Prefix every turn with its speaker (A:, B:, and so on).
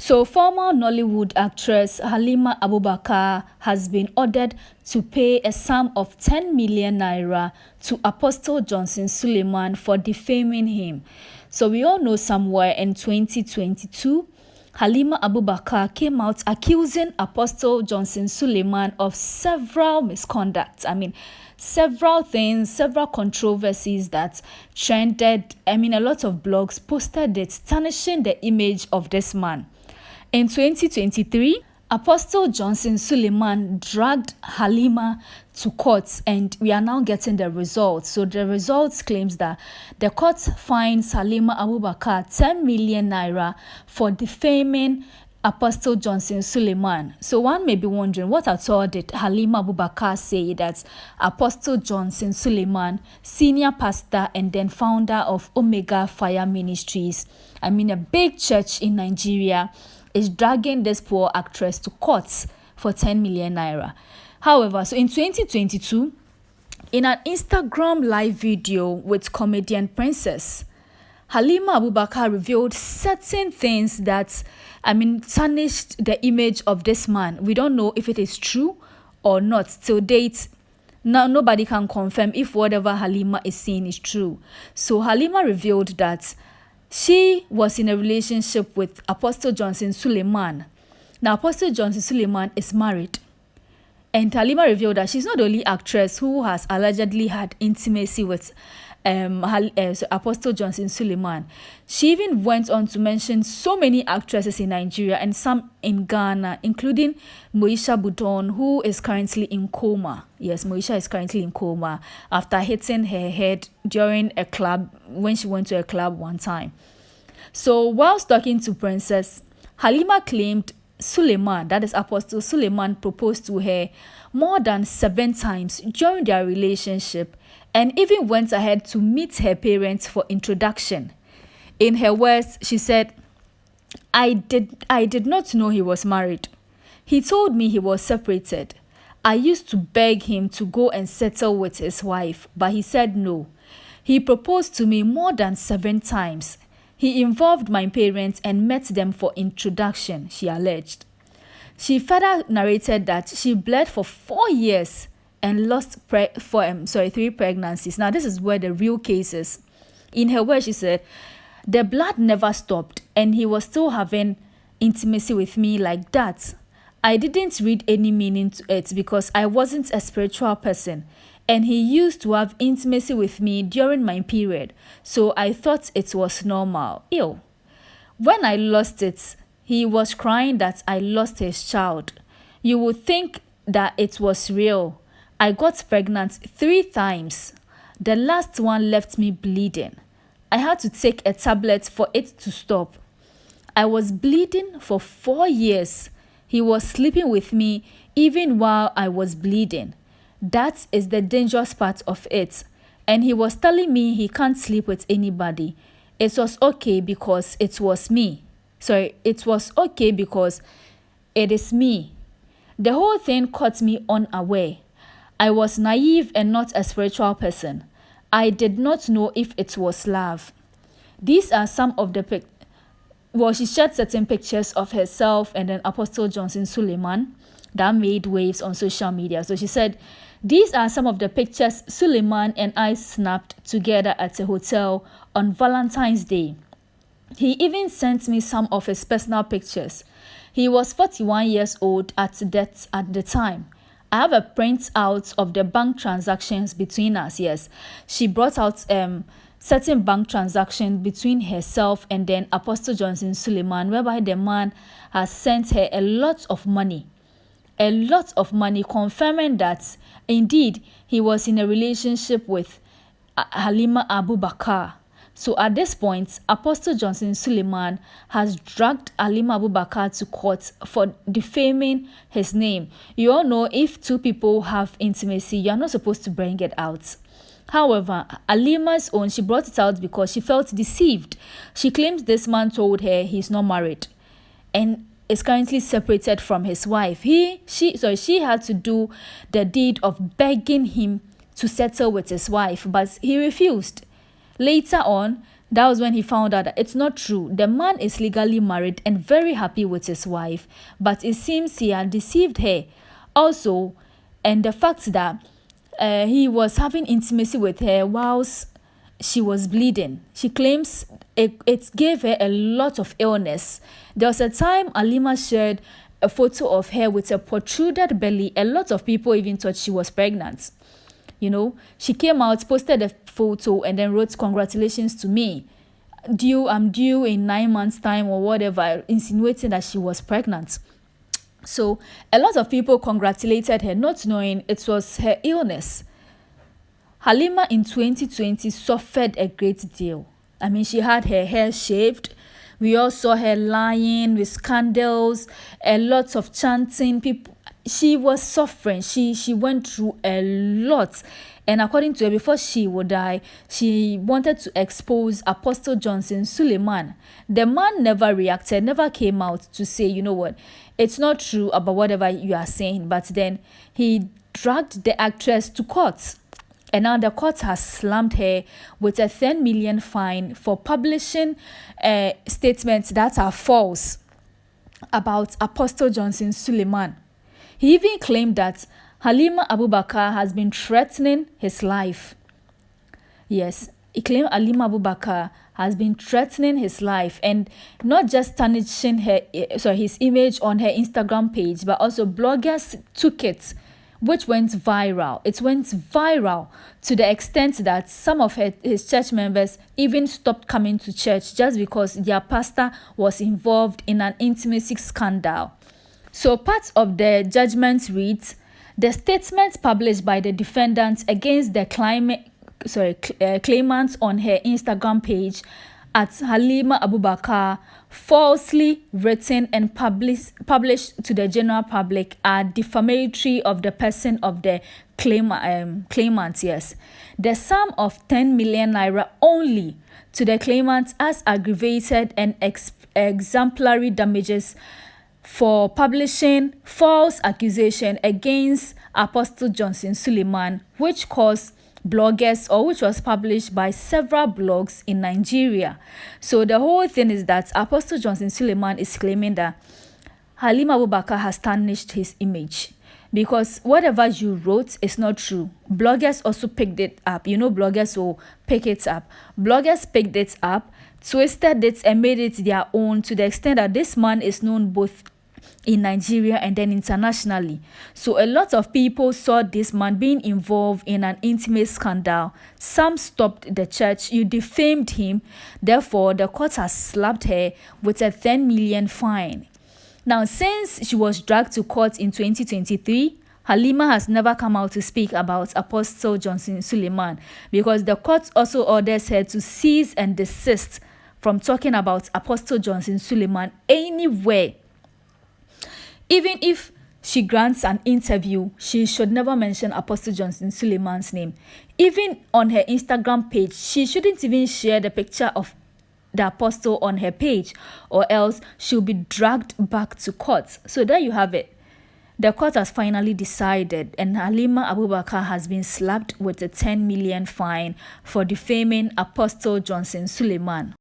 A: So, former Nollywood actress Halima Abubakar has been ordered to pay a sum of 10 million naira to Apostel Suleman for defaming him. So, we all know somewhere in 2022, Halima Abubakar came out accusing Apostel Suleman of several misconducts. Several things, several controversies that trended. A lot of blogs posted it, tarnishing the image of this man. In 2023, Apostel Suleman dragged Halima to court, and we are now getting the results. So the results claims that the court fines Halima Abubakar 10 million naira for defaming Apostel Suleman. So one may be wondering, what at all did Halima Abubakar say that Apostel Suleman, senior pastor and then founder of Omega Fire Ministries, a big church in Nigeria, is dragging this poor actress to court for 10 million naira. However, so in 2022, in an Instagram live video with comedian Princess, Halima Abubakar revealed certain things that, tarnished the image of this man. We don't know if it is true or not. Till date, now nobody can confirm if whatever Halima is saying is true. So Halima revealed that she was in a relationship with Apostel Suleman. Now, Apostel Suleman is married. And Halima revealed that she's not the only actress who has allegedly had intimacy with Apostel Suleman. She even went on to mention so many actresses in Nigeria and some in Ghana, including Moisha Budon, who is currently in coma. Yes, Moisha is currently in coma after hitting her head during a club, when she went to a club one time. So whilst talking to Princess, Halima claimed Suleman, that is Apostel Suleman, proposed to her more than 7 times during their relationship, and even went ahead to meet her parents for introduction. In her words, she said, I did not know he was married. He told me he was separated. I used to beg him to go and settle with his wife, but he said no. He proposed to me more than 7 times. He involved my parents and met them for introduction, she alleged. She further narrated that she bled for 4 years and lost 3 pregnancies. Now, this is where the real case is. In her words, she said, the blood never stopped and he was still having intimacy with me like that. I didn't read any meaning to it because I wasn't a spiritual person, and he used to have intimacy with me during my period, so I thought it was normal. Ew. When I lost it, he was crying that I lost his child. You would think that it was real. I got pregnant 3 times. The last one left me bleeding. I had to take a tablet for it to stop. I was bleeding for 4 years. He was sleeping with me even while I was bleeding. That is the dangerous part of it. And he was telling me he can't sleep with anybody. It was okay because it was me. It was okay because it is me. The whole thing caught me unaware. I was naive and not a spiritual person. I did not know if it was love. These are some of the she shared certain pictures of herself and then Apostel Suleman that made waves on social media. So she said, these are some of the pictures Suleman and I snapped together at a hotel on Valentine's Day. He even sent me some of his personal pictures. He was 41 years old at the time. I have a print out of the bank transactions between us. Yes, she brought out certain bank transaction between herself and then Apostel Suleman, whereby the man has sent her a lot of money, confirming that indeed he was in a relationship with Halima Abubakar. So at this point, Apostel Suleman has dragged Halima Abubakar to court for defaming his name. You all know, if 2 people have intimacy, you are not supposed to bring it out. However, Halima's own, she brought it out because she felt deceived. She claims this man told her he's not married and is currently separated from his wife. She had to do the deed of begging him to settle with his wife, but he refused. Later on, That was when he found out that it's not true. The man is legally married and very happy with his wife, but it seems he had deceived her. Also, and the fact that he was having intimacy with her whilst she was bleeding. She claims it gave her a lot of illness. There was a time Halima shared a photo of her with a protruded belly. A lot of people even thought she was pregnant. You know, she came out, posted a photo, and then wrote, "Congratulations to me. I'm due in 9 months' time," or whatever, insinuating that she was pregnant. So a lot of people congratulated her, not knowing it was her illness. Halima in 2020 suffered a great deal. I mean, she had her hair shaved. We all saw her lying with scandals, a lot of chanting. People, she was suffering. She went through a lot. And according to her, before she would die, she wanted to expose Apostle Suleman. The man never reacted, never came out to say, you know what, it's not true about whatever you are saying. But then he dragged the actress to court. And now the court has slammed her with a 10 million fine for publishing statements that are false about Apostle Suleman. He even claimed that Halima Abubakar has been threatening his life. Yes, he claimed Halima Abubakar has been threatening his life, and not just tarnishing his image on her Instagram page, but also bloggers took it, which went viral. It went viral to the extent that some of his church members even stopped coming to church just because their pastor was involved in an intimacy scandal. So part of the judgment reads, the statement published by the defendant against the claimant on her Instagram page at Halima Abubakar, falsely written and published to the general public, are defamatory of the person of the claimant. Yes, the sum of 10 million naira only to the claimant as aggravated and exemplary damages for publishing false accusation against Apostle Suleman, which was published by several blogs in Nigeria. So the whole thing is that Apostle Suleman is claiming that Halima Abubakar has tarnished his image because whatever you wrote is not true. Bloggers also picked it up. You know, bloggers will pick it up. Bloggers picked it up, twisted it, and made it their own, to the extent that this man is known both in Nigeria and then internationally. So a lot of people saw this man being involved in an intimate scandal. Some stopped the church. You defamed him. Therefore, the court has slapped her with a 10 million fine. Now, since she was dragged to court in 2023, Halima has never come out to speak about Apostle Suleman, because the court also orders her to cease and desist from talking about Apostle Suleman anywhere. Even if she grants an interview, she should never mention Apostle Suleman's name. Even on her Instagram page, she shouldn't even share the picture of the apostle on her page, or else she'll be dragged back to court. So there you have it. The court has finally decided, and Halima Abubakar has been slapped with a 10 million fine for defaming Apostle Suleman.